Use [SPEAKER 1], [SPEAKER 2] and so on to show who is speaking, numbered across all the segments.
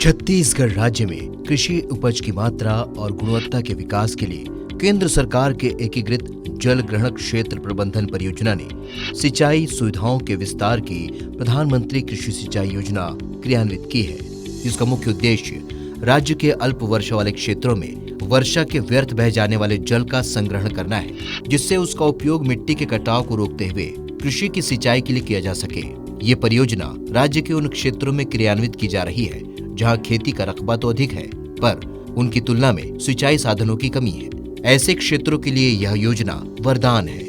[SPEAKER 1] छत्तीसगढ़ राज्य में कृषि उपज की मात्रा और गुणवत्ता के विकास के लिए केंद्र सरकार के एकीकृत जल ग्रहण क्षेत्र प्रबंधन परियोजना ने सिंचाई सुविधाओं के विस्तार की प्रधानमंत्री कृषि सिंचाई योजना क्रियान्वित की है, जिसका मुख्य उद्देश्य राज्य के अल्प वर्षा वाले क्षेत्रों में वर्षा के व्यर्थ बह जाने वाले जल का संग्रहण करना है, जिससे उसका उपयोग मिट्टी के कटाव को रोकते हुए कृषि की सिंचाई के लिए किया जा सके। ये परियोजना राज्य के उन क्षेत्रों में क्रियान्वित की जा रही है जहां खेती का रकबा तो अधिक है, पर उनकी तुलना में सिंचाई साधनों की कमी है। ऐसे क्षेत्रों के लिए यह योजना वरदान है।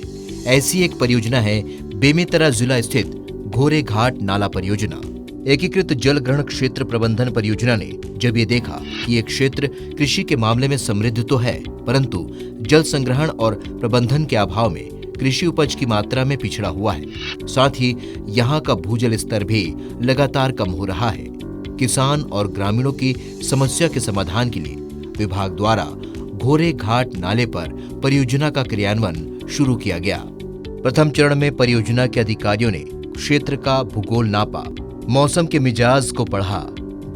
[SPEAKER 1] ऐसी एक परियोजना है बेमेतरा जिला स्थित घोरे घाट नाला परियोजना। एकीकृत जल ग्रहण क्षेत्र प्रबंधन परियोजना ने जब ये देखा कि ये क्षेत्र कृषि के मामले में समृद्ध तो है, परंतु जल संग्रहण और प्रबंधन के अभाव में कृषि उपज की मात्रा में पिछड़ा हुआ है, साथ ही यहाँ का भूजल स्तर भी लगातार कम हो रहा है। किसान और ग्रामीणों की समस्या के समाधान के लिए विभाग द्वारा घोरे घाट नाले पर परियोजना का क्रियान्वयन शुरू किया गया। प्रथम चरण में परियोजना के अधिकारियों ने क्षेत्र का भूगोल नापा, मौसम के मिजाज को पढ़ा,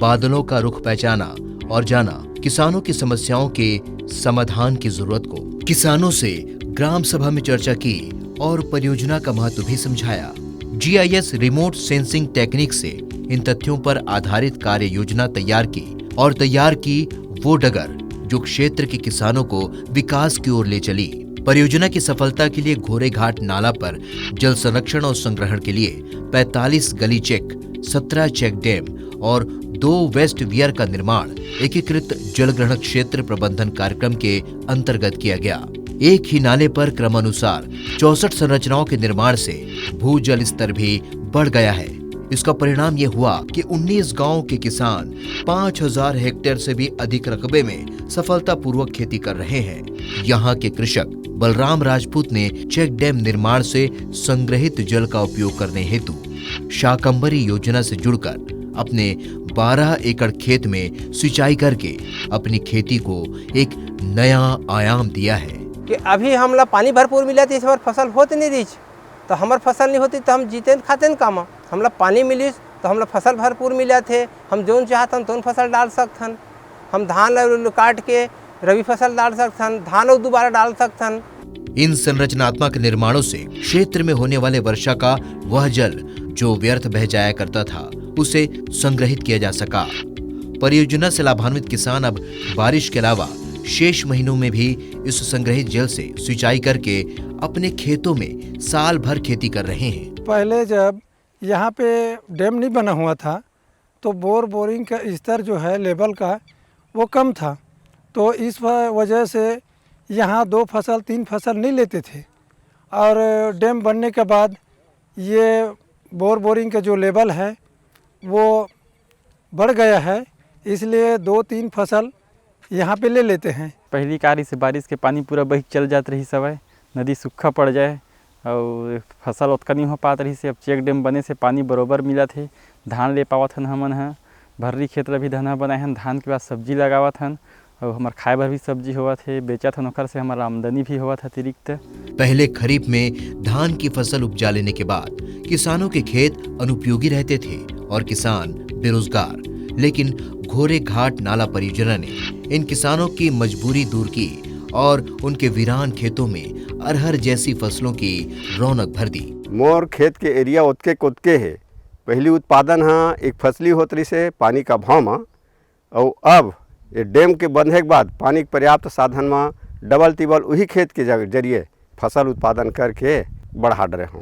[SPEAKER 1] बादलों का रुख पहचाना और जाना किसानों की समस्याओं के समाधान की जरूरत को। किसानों से ग्राम सभा में चर्चा की और परियोजना का महत्व भी समझाया। GIS रिमोट सेंसिंग टेक्निक से इन तथ्यों पर आधारित कार्य योजना तैयार की वो डगर जो क्षेत्र के किसानों को विकास की ओर ले चली। परियोजना की सफलता के लिए घोरे घाट नाला पर जल संरक्षण और संग्रहण के लिए 45 गली चेक, 17 चेक डैम और 2 वेस्ट वियर का निर्माण एकीकृत जल ग्रहण क्षेत्र प्रबंधन कार्यक्रम के अंतर्गत किया गया। एक ही नाले पर क्रमानुसार 64 संरचनाओं के निर्माण से भूजल स्तर भी बढ़ गया है। इसका परिणाम ये हुआ कि 19 गांवों के किसान 5000 हेक्टेयर से भी अधिक रकबे में सफलतापूर्वक खेती कर रहे हैं। यहाँ के कृषक बलराम राजपूत ने चेक डैम निर्माण से संग्रहित जल का उपयोग करने हेतु शाकंभरी योजना से जुड़कर अपने 12 एकड़ खेत में सिंचाई करके अपनी खेती को एक नया आयाम दिया है।
[SPEAKER 2] कि अभी हमला पानी भरपूर मिला तो इस बार फसल होती नहीं रही, तो हमार फसल नहीं होती तो हम जीते खाते न काम। हमला पानी मिली तो हमला फसल भरपूर मिला थे, हम जोन चाहतन तो फसल डाल सकथन। हम धान काट के रबी फसल डाल सकथन, धान दोबारा डाल सकथन।
[SPEAKER 1] इन संरचनात्मक निर्माणों से क्षेत्र में होने वाले वर्षा का वह जल जो व्यर्थ बह जाया करता था, उसे संग्रहित किया जा सका। परियोजना से लाभान्वित किसान अब बारिश के अलावा शेष महीनों में भी इस संग्रहित जल से सिंचाई करके अपने खेतों में साल भर खेती कर रहे हैं।
[SPEAKER 3] पहले जब यहाँ पे डैम नहीं बना हुआ था तो बोरिंग का स्तर जो है लेवल का वो कम था, तो इस वजह से यहाँ 2 फसल 3 फसल नहीं लेते थे। और डैम बनने के बाद ये बोरिंग का जो लेवल है वो बढ़ गया है, इसलिए 2-3 फसल यहाँ पे ले लेते हैं।
[SPEAKER 4] पहली कारी से बारिश के पानी पूरा बही चल जात रही सब, नदी सूखा पड़ जाए और फसल उतना नहीं हो पात रही से। अब चेक डैम बने से पानी बरोबर मिला थे, धान ले पावत हन हमन ह। भर्री क्षेत्र भी धना बनाए हन, धान के बाद सब्जी लगावत हन और हमार खाए भर भी सब्जी होवत है, बेचत हन, ओकर से हमारा आमदनी भी होवत अतिरिक्त।
[SPEAKER 1] पहले खरीफ में धान की फसल उपजा लेने के बाद किसानों के खेत अनुपयोगी रहते थे और किसान बेरोजगार, लेकिन घोरे घाट नाला परियोजना ने इन किसानों की मजबूरी दूर की और उनके वीरान खेतों में अरहर जैसी फसलों की रौनक भर दी।
[SPEAKER 5] मोर खेत के एरिया उतके है। पहली उत्पादन हाँ एक फसली होत रही से पानी का भाव में, और अब ये डैम के बनने के बाद पानी के पर्याप्त साधन में डबल टिबल वही खेत के जरिए फसल उत्पादन करके बढ़ा रहे हों।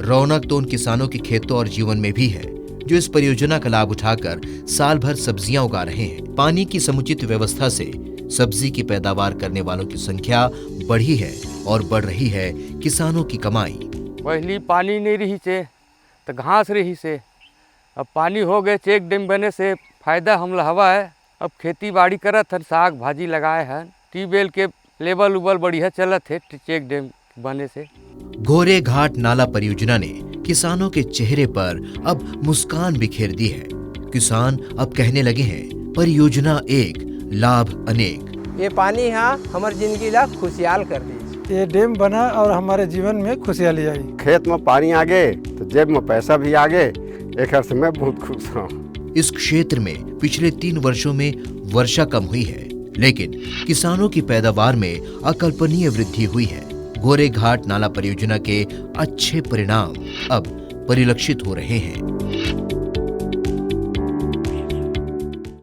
[SPEAKER 1] रौनक तो उन किसानों के खेतों और जीवन में भी है जो इस परियोजना का लाभ उठाकर साल भर सब्जियां उगा रहे हैं। पानी की समुचित व्यवस्था से सब्जी की पैदावार करने वालों की संख्या बढ़ी है और बढ़ रही है किसानों की कमाई।
[SPEAKER 6] पहली पानी नहीं रही से तो घास रही से, अब पानी हो गए, चेक डैम बने से फायदा हमला हवा है। अब खेती बाड़ी करत हन, साग भाजी लगाए हैं, ट्यूबवेल के लेवल उबल बढ़िया चलत है चेक डैम बने से।
[SPEAKER 1] घोरे घाट नाला परियोजना ने किसानों के चेहरे पर अब मुस्कान बिखेर दी है। किसान अब कहने लगे हैं, परियोजना एक लाभ अनेक।
[SPEAKER 2] ये पानी यहाँ हमारी जिंदगी ला खुशहाल कर दी।
[SPEAKER 3] ये डैम बना और हमारे जीवन में खुशहाली आई।
[SPEAKER 5] खेत में पानी आ गए तो जेब में पैसा भी आ गए, एक से मैं बहुत खुश हूँ।
[SPEAKER 1] इस क्षेत्र में पिछले 3 वर्षों में वर्षा कम हुई है, लेकिन किसानों की पैदावार में अकल्पनीय वृद्धि हुई है। गोरेघाट नाला परियोजना के अच्छे परिणाम अब परिलक्षित हो रहे हैं।